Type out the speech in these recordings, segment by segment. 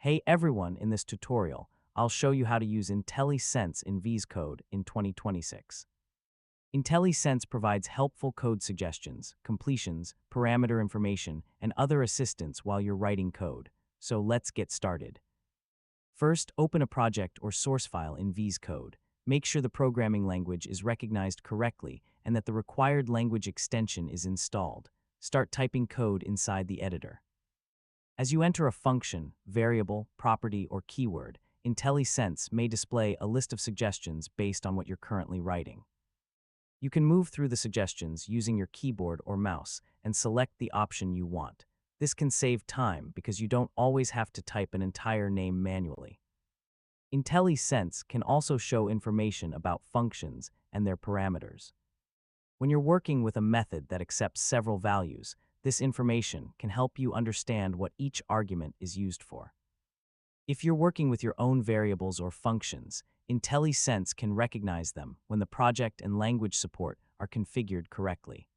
Hey everyone, in this tutorial, I'll show you how to use IntelliSense in VS Code in 2026. IntelliSense provides helpful code suggestions, completions, parameter information, and other assistance while you're writing code. So let's get started. First, open a project or source file in VS Code. Make sure the programming language is recognized correctly and that the required language extension is installed. Start typing code inside the editor. As you enter a function, variable, property, or keyword, IntelliSense may display a list of suggestions based on what you're currently writing. You can move through the suggestions using your keyboard or mouse and select the option you want. This can save time because you don't always have to type an entire name manually. IntelliSense can also show information about functions and their parameters. When you're working with a method that accepts several values, this information can help you understand what each argument is used for. If you're working with your own variables or functions, IntelliSense can recognize them when the project and language support are configured correctly.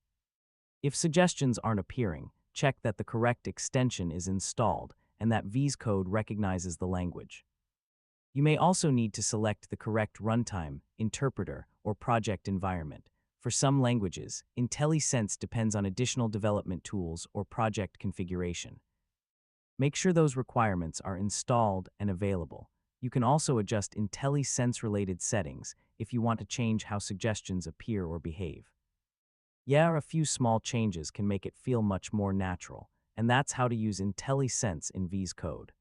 If suggestions aren't appearing, check that the correct extension is installed and that VS Code recognizes the language. You may also need to select the correct runtime, interpreter, or project environment. For some languages, IntelliSense depends on additional development tools or project configuration. Make sure those requirements are installed and available. You can also adjust IntelliSense-related settings if you want to change how suggestions appear or behave. Yeah, a few small changes can make it feel much more natural, and that's how to use IntelliSense in VS Code.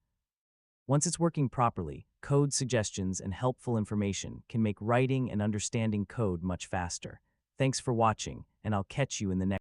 Once it's working properly, code suggestions and helpful information can make writing and understanding code much faster. Thanks for watching, and I'll catch you in the next